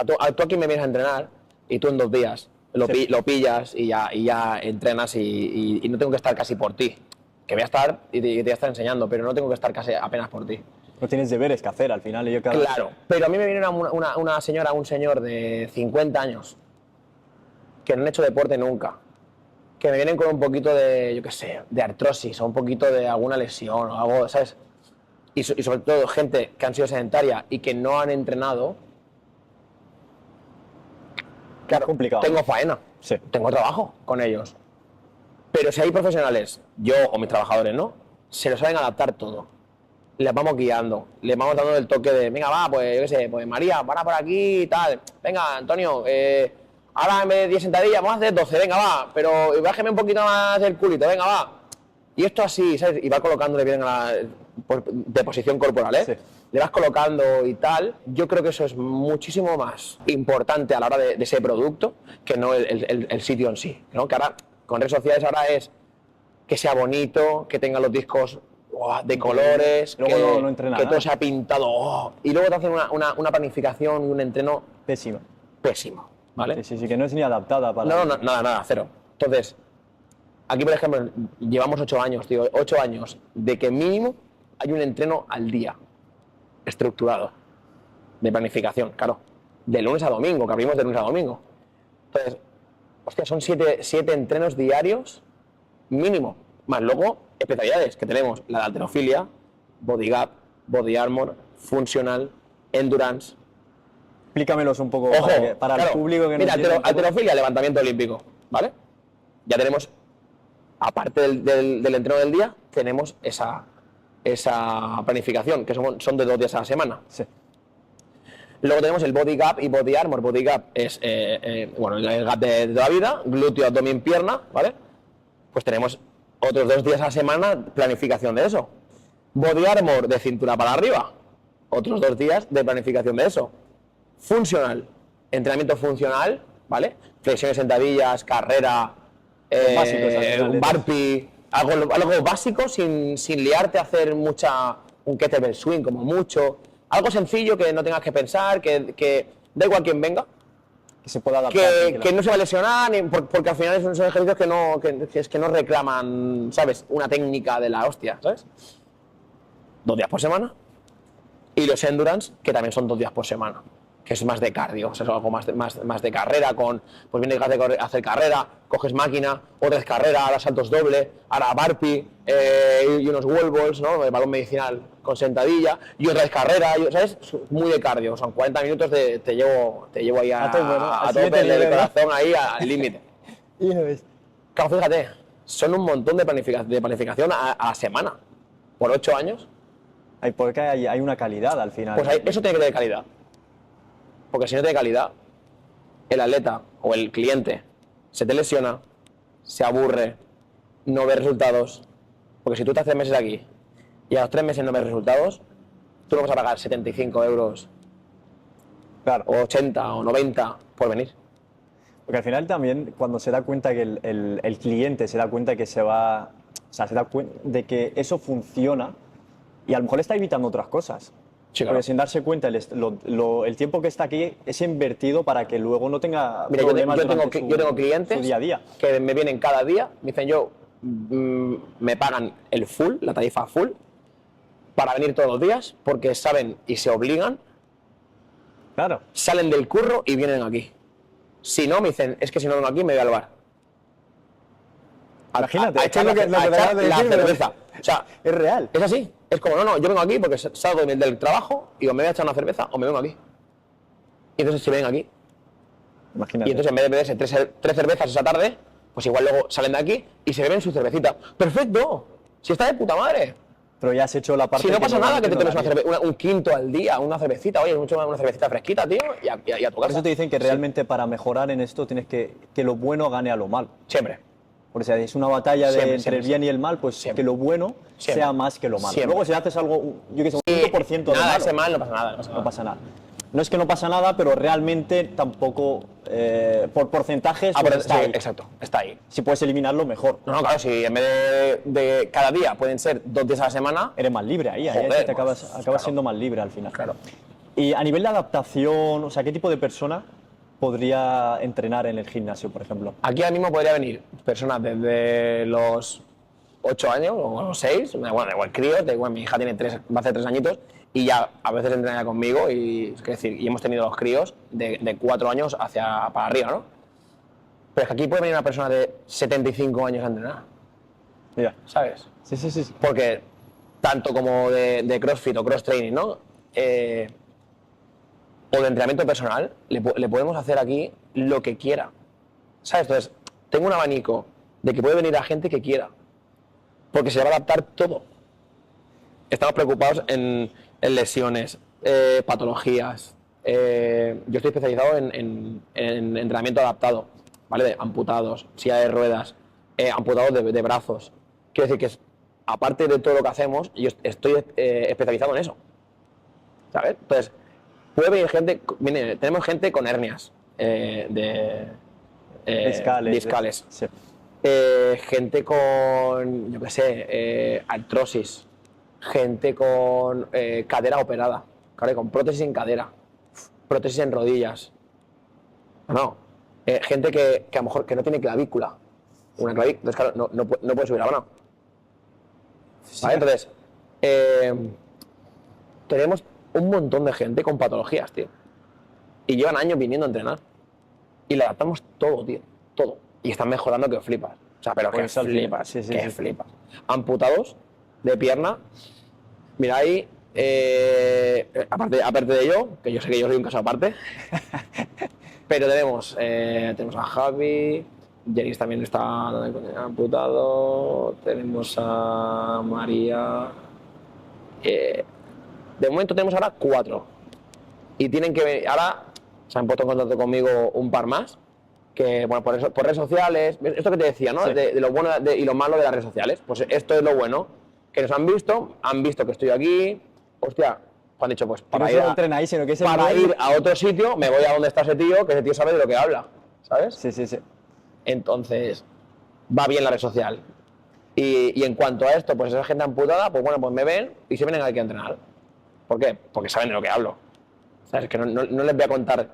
Tú aquí me vienes a entrenar y tú en 2 días lo pillas y ya entrenas y no tengo que estar casi por ti. Que voy a estar y te voy a estar enseñando, pero no tengo que estar casi apenas por ti. No tienes deberes que hacer al final. Claro, pero a mí me viene una señora, un señor de 50 años que no han hecho deporte nunca, que me vienen con un poquito de, yo qué sé, de artrosis o un poquito de alguna lesión o algo, ¿sabes? Y sobre todo gente que han sido sedentaria y que no han entrenado. Claro, complicado. Tengo faena, Sí. tengo trabajo con ellos. Pero si hay profesionales, yo o mis trabajadores, ¿no? Se lo saben adaptar todo. Les vamos guiando, les vamos dando el toque de, venga, va, pues yo qué sé, pues María, para por aquí y tal. Venga, Antonio, ahora en vez de 10 sentadillas vamos a hacer 12, venga, va, pero bájeme un poquito más el culito, venga, va. Y esto así, ¿sabes? Y va colocándole bien de posición corporal, ¿eh? Sí. Le vas colocando y tal. Yo creo que eso es muchísimo más importante a la hora de ese producto que no el sitio en sí, ¿no? Que ahora, con redes sociales, ahora es que sea bonito, que tenga los discos de colores, luego no entrena que nada. todo se ha pintado, y luego te hacen una planificación y un entreno Pésimo. pésimo, ¿vale? Sí, que no es ni adaptada para... No, nada, cero. Entonces, aquí, por ejemplo, llevamos 8 años, tío, 8 años de que mínimo hay un entreno al día, estructurado, de planificación, claro, de lunes a domingo, que abrimos de lunes a domingo. Entonces, hostia, son 7 entrenos diarios mínimo, más luego especialidades que tenemos, la de halterofilia, body gap, body armor, funcional, endurance. Explícamelos un poco Ojo, para claro, el público que no mira, entiende un poco. halterofilia, levantamiento olímpico, ¿vale? Ya tenemos, aparte del entreno del día, tenemos esa planificación, que son de 2 días a la semana. Sí. Luego tenemos el body gap y body armor. Body gap es bueno, el gap de toda la vida, glúteo, abdomen, pierna, ¿vale? Pues tenemos otros 2 días a la semana planificación de eso. Body armor de cintura para arriba, otros 2 días de planificación de eso. Funcional, entrenamiento funcional, ¿vale? Flexiones, sentadillas, carrera, básicos, al final, un burpee, algo básico sin liarte a hacer un kettlebell swing como mucho. Algo sencillo que no tengas que pensar, que da igual quién venga, Que se pueda adaptar. que no se va a lesionar, porque al final son ejercicios que no reclaman, ¿sabes? Una técnica de la hostia, ¿sabes? 2 días por semana. Y los endurance, que también son 2 días por semana, que es más de cardio, o sea, es algo más de carrera, pues vienes a hacer carrera, coges máquina, otra vez carrera, ahora saltos doble, ahora burpee, y unos wall balls, ¿no? El balón medicinal con sentadilla, y otra vez carrera, ¿sabes? Muy de cardio, son 40 minutos te llevo ahí a tope, ¿no? Al tope siguiente del nivel, ¿no? corazón, ahí al límite. Y ya ves. Claro, fíjate, son un montón de planificación a la semana, por 8 años, Porque hay una calidad al final. pues eso tiene que tener calidad. Porque si no tiene calidad, el atleta o el cliente se te lesiona, se aburre, no ve resultados. Porque si tú estás 3 meses aquí y a los 3 meses no ves resultados, tú no vas a pagar 75 euros, Claro. o 80 o 90 por venir. Porque al final también cuando se da cuenta que el cliente se da cuenta que se va... O sea, se da cuenta de que eso funciona y a lo mejor le está evitando otras cosas. Sí, claro. Porque sin darse cuenta, el tiempo que está aquí es invertido para que luego no tenga Mira, problemas yo tengo durante clientes su día a día. que me vienen cada día, me dicen me pagan el full, la tarifa full, para venir todos los días, porque saben y se obligan, Claro. salen del curro y vienen aquí. Si no, me dicen, es que si no vengo aquí me voy al bar. Imagínate, a es echar lo que a acabas echar de la decir, pero cerveza. O sea, es real. es así. Es como, no, yo vengo aquí porque salgo del trabajo y o me voy a echar una cerveza o me vengo aquí. Y entonces si ven aquí. Imagínate. Y entonces en vez de beberse 3 cervezas esa tarde, pues igual luego salen de aquí y se beben su cervecita. ¡Perfecto! Si está de puta madre. Pero ya has hecho la parte Si no pasa nada que te tomes normalmente un quinto al día, una cervecita, oye, una cervecita fresquita, tío, y a tu Por casa. eso te dicen que realmente para mejorar en esto tienes que lo bueno gane a lo malo. Siempre. Porque si es una batalla Siempre, entre el bien y el mal, pues Siempre. que lo bueno Siempre. sea más que lo malo. Siempre. Luego si haces algo, yo que sé, un 5% de Nada, malo, ese mal no pasa nada. no pasa nada. No es que no pasa nada, pero realmente tampoco por porcentajes, Ah, pues pero, está sí, ahí. exacto, está ahí. Si puedes eliminarlo, mejor. No, claro, si en vez de cada día pueden ser 2 días a la semana, Eres más libre ahí, Joder, ahí te pues, acabas claro. siendo más libre al final. claro. Y a nivel de adaptación, o sea, ¿qué tipo de persona podría entrenar en el gimnasio, por ejemplo? Aquí ahora mismo podría venir personas desde los 8 años o los 6, bueno, da igual críos, da igual, mi hija tiene 3, va a hacer 3 añitos y ya a veces entrena conmigo y, es decir, y hemos tenido los críos de 4 años para arriba, ¿no? Pero es que aquí puede venir una persona de 75 años a entrenar, Mira. ¿sabes? Sí, sí, sí. Porque tanto como de CrossFit o cross training, ¿no? O de entrenamiento personal, le podemos hacer aquí lo que quiera, ¿sabes? Entonces, tengo un abanico de que puede venir a gente que quiera, porque se le va a adaptar todo. Estamos preocupados en lesiones, patologías. Yo estoy especializado en entrenamiento adaptado, ¿vale? De amputados, silla de ruedas, amputados de brazos. Quiero decir que aparte de todo lo que hacemos, yo estoy especializado en eso, ¿sabes? Entonces, puede venir gente, tenemos gente con hernias discales. Sí. Gente con, yo qué sé, artrosis, gente con cadera operada, ¿vale? Con prótesis en cadera, prótesis en rodillas. Gente que a lo mejor que no tiene clavícula. Una clavícula, entonces claro, no puede subir a la mano. ¿Vale? Entonces, tenemos un montón de gente con patologías, tío. Y llevan años viniendo a entrenar. Y le adaptamos todo, tío. Todo. Y están mejorando que flipas. O sea, pero que Pues al final, flipas. sí, sí, que sí. flipas. Amputados de pierna. Mira ahí, aparte de yo, que yo sé que yo soy un caso aparte. Pero tenemos a Javi, Jenis también está amputado, tenemos a María. De momento tenemos ahora 4. Y tienen que venir, ahora se han puesto en contacto conmigo un par más, que bueno, por redes sociales, esto que te decía, ¿no? Sí. De lo bueno y lo malo de las redes sociales. Pues esto es lo bueno, que nos han visto que estoy aquí, hostia, pues han dicho, pues Que no para, solo entrena ahí, sino que es el para dueño. ir a otro sitio, me voy a donde está ese tío, que ese tío sabe de lo que habla, ¿sabes? Sí, sí, sí. Entonces, va bien la red social. Y en cuanto a esto, pues esa gente amputada, pues bueno, pues me ven y se vienen aquí a entrenar. ¿Por qué? Porque saben de lo que hablo. ¿Sabes? Que no les voy a contar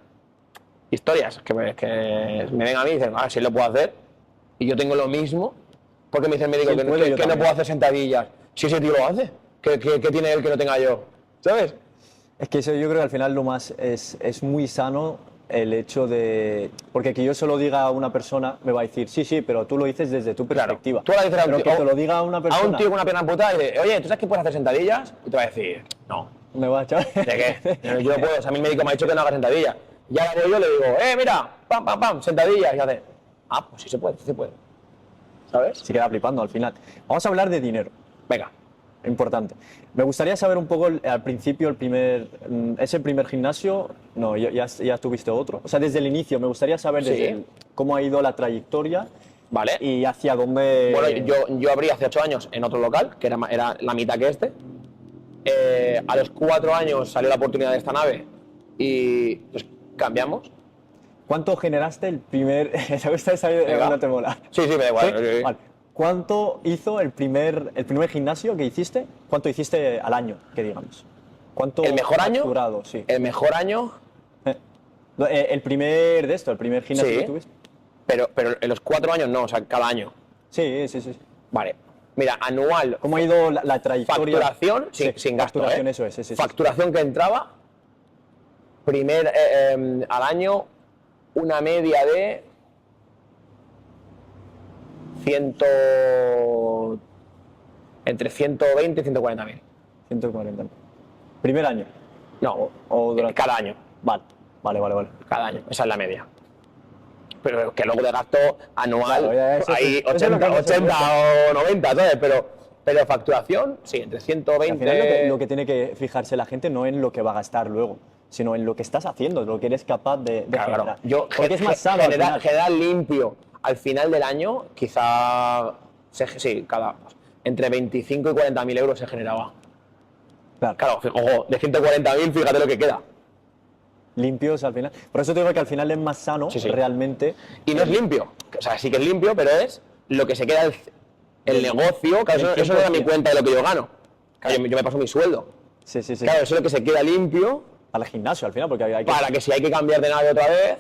historias, que me ven a mí y dicen, si lo puedo hacer. Y yo tengo lo mismo, porque me dice el médico Sí, que yo no también. puedo hacer sentadillas. Si ese tío lo hace, ¿qué tiene él que no tenga yo? ¿Sabes? Es que eso yo creo que al final lo más es muy sano el hecho de... Porque que yo se lo diga a una persona me va a decir, sí, sí, pero tú lo dices desde tu perspectiva. Tú ahora dices a un pero tío, que te lo diga a una persona... A un tío con una pierna amputada y dice, oye, ¿tú sabes que puedes hacer sentadillas? Y te va a decir, no. Me va a echar... ¿De qué? Yo no puedo, o sea, mi médico me ha dicho que no haga sentadillas. Y ahora voy yo y le digo, mira, pam, pam, pam, sentadillas. Y hace, pues sí se puede, sí se puede. ¿Sabes? Se queda flipando al final. Vamos a hablar de dinero. Venga. Importante. Me gustaría saber un poco al principio, ese primer gimnasio, no, ya tuviste otro. O sea, desde el inicio, me gustaría saber Sí. cómo ha ido la trayectoria Vale. y hacia dónde... Bueno, yo abrí hace 8 años en otro local, que era la mitad que este. A los 4 años salió la oportunidad de esta nave y pues cambiamos. ¿Cuánto generaste el primer... ¿Te gusta esa Venga. no te mola? Sí, me da igual. ¿Sí? Sí. Vale. ¿Cuánto hizo el primer gimnasio que hiciste? ¿Cuánto hiciste al año, que digamos? ¿Cuánto ¿El mejor año? facturado? Sí. El mejor año, El primer gimnasio Sí. que tuviste. pero en los 4 años no, o sea, cada año. Sí, sí, sí. Vale. Mira, anual. ¿Cómo ha ido la trayectoria? Facturación, sin gasto. Facturación, eso es. Sí, sí, sí. Facturación que entraba, al año, una media de 100, entre 120 y 140 mil. 140. ¿Primer año? No, O durante... cada año. Vale. Cada año, esa es la media. Pero que luego de gasto anual, Claro, ya, eso hay sí. Eso es lo que 80 o 90, ¿sabes? Pero facturación, sí, entre Al 120... final lo que tiene que fijarse la gente no en lo que va a gastar luego, sino en lo que estás haciendo, lo que eres capaz de Claro, generar. yo Porque es más sano al final. generar limpio al final del año, quizá, entre 25 y 40 mil euros se generaba. Claro. Claro, ojo, de 140 mil, fíjate lo que queda. limpios al final. Por eso te digo que al final es más sano, Sí, sí. realmente. Y no es limpio. O sea, sí que es limpio, pero es lo que se queda el negocio. Claro, eso no da mi cuenta de lo que yo gano. Claro, yo me paso mi sueldo. Sí, sí, sí. Claro, eso es lo que se queda limpio Al gimnasio al final, porque hay que... para que si hay que cambiar de nave otra vez,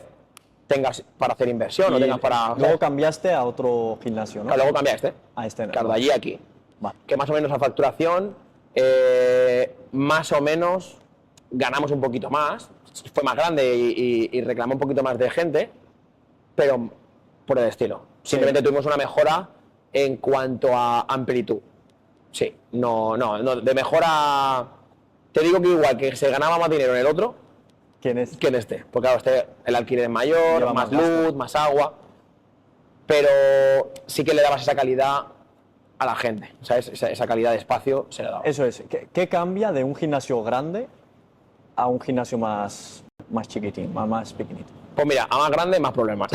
tengas para hacer inversión o Y tengas para... luego cambiaste a otro gimnasio, ¿no? Claro, luego cambia este. A este. Claro, de allí a aquí. Vale. Que más o menos la facturación, más o menos ganamos un poquito más. Fue más grande y reclamó un poquito más de gente, pero por el estilo. Simplemente tuvimos una mejora en cuanto a amplitud. Sí, no, de mejora. Te digo que igual que se ganaba más dinero en el otro ¿Quién es? que en este. Porque claro, el alquiler es mayor, Lleva más más gasto. luz, más agua. Pero sí que le dabas esa calidad a la gente. ¿Sabes? Esa calidad de espacio se le daba. Eso es. ¿Qué cambia de un gimnasio grande a un gimnasio más chiquitín, más pequeñito? Pues mira, a más grande, más problemas.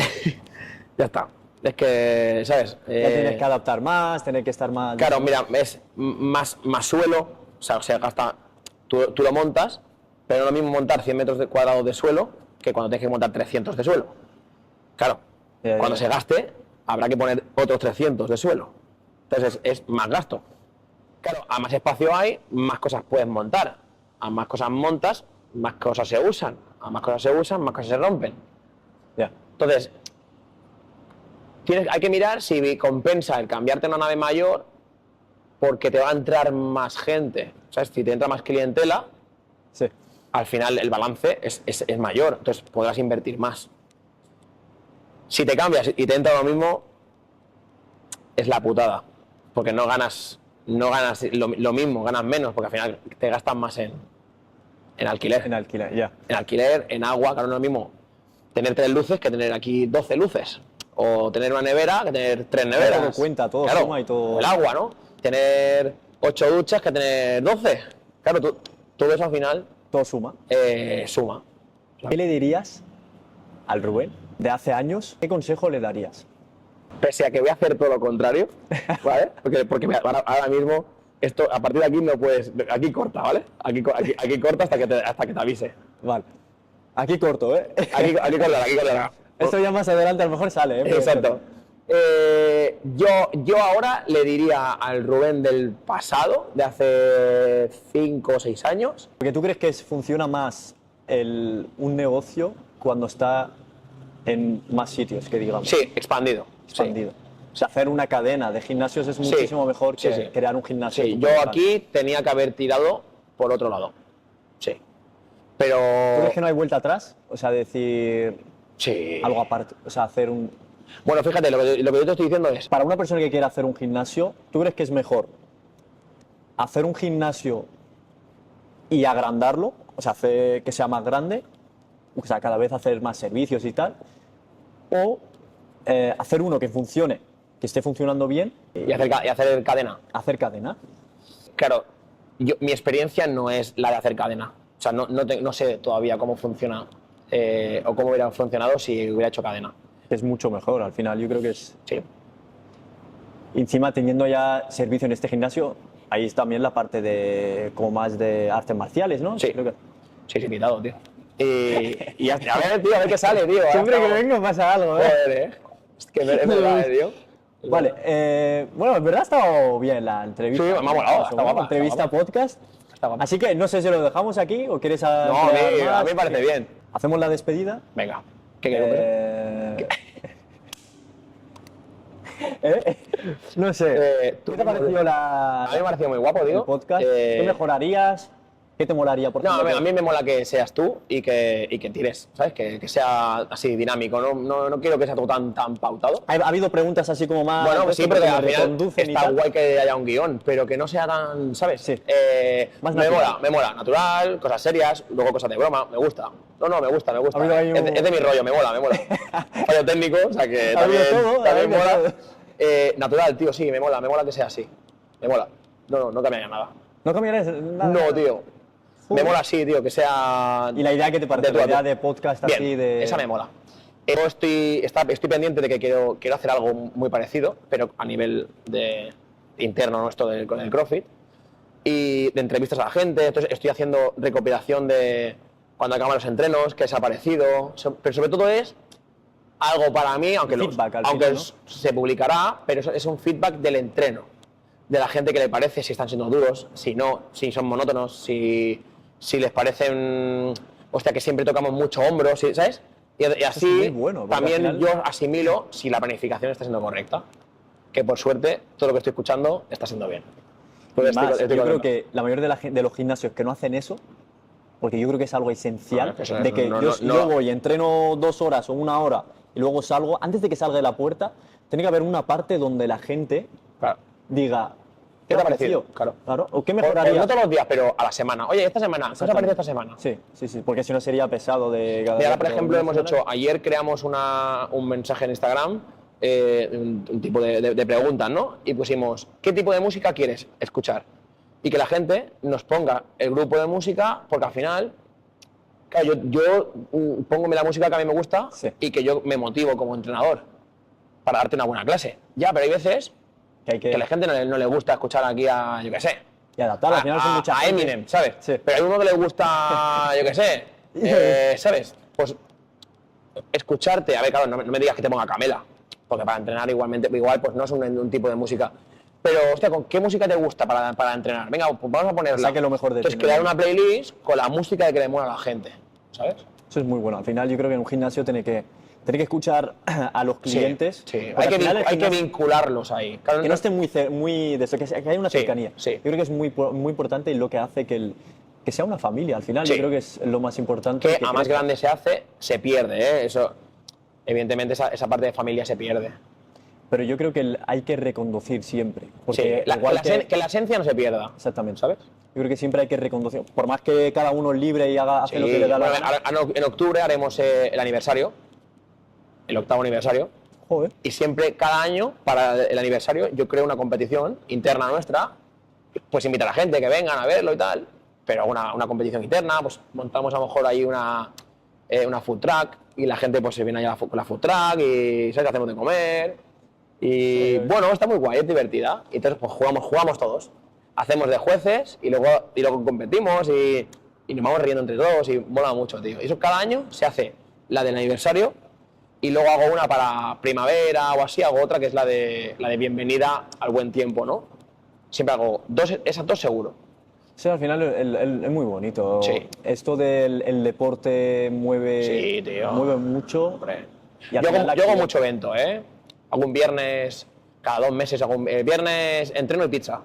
Ya está. Es que, ¿sabes? Ya tienes que adaptar más, tener que estar más... Claro, mira, es más suelo, o sea, gasta, tú lo montas, pero no es lo mismo montar 100 metros cuadrados de suelo que cuando tienes que montar 300 de suelo. Claro, Ya. cuando se gaste, habrá que poner otros 300 de suelo. Entonces es más gasto. Claro, a más espacio hay, más cosas puedes montar. A más cosas montas, más cosas se usan. A más cosas se usan, más cosas se rompen. Ya. Entonces, hay que mirar si compensa el cambiarte a una nave mayor porque te va a entrar más gente. ¿Sabes? Si te entra más clientela, Sí. al final el balance es mayor, entonces podrás invertir más. Si te cambias y te entra lo mismo, es la putada, porque no ganas lo mismo, ganas menos, porque al final te gastas más en alquiler. En alquiler, ya. En alquiler, en agua, claro, no es lo mismo tener 3 luces que tener aquí 12 luces. O tener una nevera que tener 3 neveras. Todo cuenta, todo Claro, suma y todo... el agua, ¿no? Tener 8 duchas que tener 12. Claro, todo eso al final Todo suma. suma. ¿Qué le dirías al Rubén de hace años? ¿Qué consejo le darías? Pese a que voy a hacer todo lo contrario, ¿vale? Porque ahora mismo, esto, a partir de aquí no puedes... Aquí corta, ¿vale? Aquí corta hasta que te avise. Vale. Aquí corto, ¿eh? Aquí cortará. Esto ya más adelante a lo mejor sale, ¿eh? Pero- Exacto. Yo ahora le diría al Rubén del pasado, de hace 5 o 6 años. Porque tú crees que funciona más un negocio cuando está en más sitios, que digamos. Sí, expandido. Expandido. O sea, hacer una cadena de gimnasios es muchísimo mejor que crear un gimnasio. Sí, tú yo como tal. aquí tenía que haber tirado por otro lado. Sí. Pero. ¿Tú crees que no hay vuelta atrás? O sea, decir Sí. algo aparte. O sea, hacer un... Bueno, fíjate, lo que yo te estoy diciendo es. Para una persona que quiera hacer un gimnasio, ¿tú crees que es mejor hacer un gimnasio y agrandarlo? O sea, hacer que sea más grande, o sea, cada vez hacer más servicios y tal. O hacer uno que funcione, que esté funcionando bien, Y hacer cadena. hacer cadena. Claro, mi experiencia no es la de hacer cadena. O sea, no sé todavía cómo funciona o cómo hubiera funcionado si hubiera hecho cadena. Es mucho mejor, al final yo creo que es... Sí. Encima, teniendo ya servicio en este gimnasio, ahí es también la parte de como más de artes marciales, ¿no? Sí. Creo que... Sí, invitado, tío. Y a ver, tío, a ver qué sale, tío. Siempre que vengo pasa algo, ¿eh? Joder, Es que es verdad, tío. Vale, bueno, en verdad ha estado bien la entrevista. Sí, me ha molado, está guapa, Entrevista está guapa. podcast. Está guapa. Así que no sé si lo dejamos aquí o quieres No, a mí me parece bien. Hacemos la despedida. Venga. ¿Qué quieres? No sé. ¿Tú ¿Qué te ha parecido A mí me ha parecido muy guapo, tío. el podcast? ¿Qué mejorarías? ¿Qué te molaría, por No, ejemplo? a mí me mola que seas tú y que tires, ¿sabes? Que sea así dinámico, no quiero que sea todo tan pautado. ¿Ha habido preguntas así como más... Bueno, sí, porque al final reconducen y está tal? guay que haya un guión, pero que no sea tan, ¿sabes? Sí. Más me natural. mola, natural, cosas serias, luego cosas de broma, me gusta. No, me gusta. Ha habido ahí Es de mi rollo, me mola. Fallo técnico, o sea que Ha habido también, todo, también ha habido mola. todo. Natural, tío, sí, me mola que sea así. Me mola. No cambiaría nada. ¿No cambiarías nada? No, tío. Me mola así, tío, que sea... ¿Y la idea que te parece? de tú La a tú. idea de podcast Bien, así de... esa me mola. Yo estoy pendiente de que quiero hacer algo muy parecido, pero a nivel interno nuestro con el CrossFit, y de entrevistas a la gente. Entonces estoy haciendo recopilación de cuando acaban los entrenos, qué se ha parecido, pero sobre todo es algo para mí, aunque, Feedback al aunque final, ¿no? se publicará, pero es un feedback del entreno, de la gente que le parece, si están siendo duros, si no, si son monótonos, si les parecen, hostia, que siempre tocamos mucho hombro, ¿sabes? Y así muy bueno, porque también al final- yo asimilo si la planificación está siendo correcta, que por suerte todo lo que estoy escuchando está siendo bien. Entonces, Más, estoy yo creo contento. que la mayoría de los gimnasios que no hacen eso, porque yo creo que es algo esencial, Bueno, eso de que yo voy, entreno 2 horas o 1 hora y luego salgo, antes de que salga de la puerta, tiene que haber una parte donde la gente Claro. diga, ¿Qué te ha parecido? Claro. ¿O qué O mejoraría? no todos los días, pero a la semana. Oye, esta semana, ¿qué os ha parecido esta semana? Sí, sí, sí, porque si no sería pesado de cada Y ahora, día, por pero ejemplo, una hemos semana- hecho, ayer creamos un mensaje en Instagram, un tipo de preguntas, ¿no? Y pusimos, ¿qué tipo de música quieres escuchar? Y que la gente nos ponga el grupo de música, porque al final, claro, yo pongo la música que a mí me gusta Sí. y que yo me motivo como entrenador para darte una buena clase. Ya, pero hay veces que hay que a la gente no le gusta escuchar aquí a, yo qué sé, y adaptar, al final son muchas a gente- Eminem, ¿sabes? Sí. Pero hay uno que le gusta, yo qué sé, ¿sabes? Pues escucharte, a ver, claro, no me digas que te ponga Camela, porque para entrenar igualmente, igual pues no es un tipo de música. Pero, hostia, ¿con qué música te gusta para entrenar? Venga, pues vamos a ponerla. Saque lo mejor de ti, Entonces, ¿no? crear una playlist con la música de que le mola a la gente, ¿sabes? Eso es muy bueno. Al final yo creo que en un gimnasio tiene que escuchar a los clientes. Sí, porque al final el hay que gimnasio- vincularlos ahí. Claro, que no estén muy de eso, que haya una Sí, cercanía. sí. Yo creo que es muy importante y lo que hace que sea una familia. Al final Sí. yo creo que es lo más importante. que a más crezca. grande se hace, se pierde, ¿eh? Eso, evidentemente esa parte de familia se pierde. Pero yo creo que hay que reconducir siempre. Porque Sí, igual que la esencia no se pierda. Exactamente. ¿Sabes? Yo creo que siempre hay que reconducir. Por más que cada uno es libre y hace lo que le da la Bueno, gana. en octubre haremos el aniversario, el 8º aniversario, Joder. y siempre, cada año, para el aniversario, yo creo una competición interna nuestra, pues invitar a la gente que vengan a verlo y tal, pero una competición interna, pues montamos a lo mejor ahí una food truck, y la gente pues se viene allá con la food truck, y ¿sabes qué hacemos de comer? Y bueno, está muy guay, es divertida, y entonces pues jugamos todos, hacemos de jueces, y luego competimos, y nos vamos riendo entre todos, y mola mucho, tío. Y eso cada año se hace la del aniversario, y luego hago una para primavera o así, hago otra que es la de bienvenida al buen tiempo, ¿no? Siempre hago esas dos seguro. Sí, al final es muy bonito. Sí. Esto del deporte mueve, Sí, tío. mueve mucho. Hombre. Y al Yo final hago mucho evento, ¿eh? Hago un viernes, cada 2 meses hago un viernes entreno y pizza.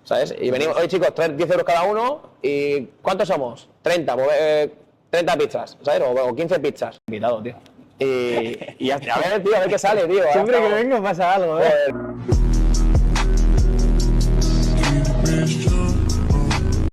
¿Sabes? Y venimos, oye chicos, 10 euros cada uno, ¿y cuántos somos? 30, pues, 30 pizzas, ¿sabes? O 15 pizzas. Invitado, tío. Y a ver, tío, a ver qué sale, tío. Ahora Siempre que estamos- vengo pasa algo, ¿eh? Joder.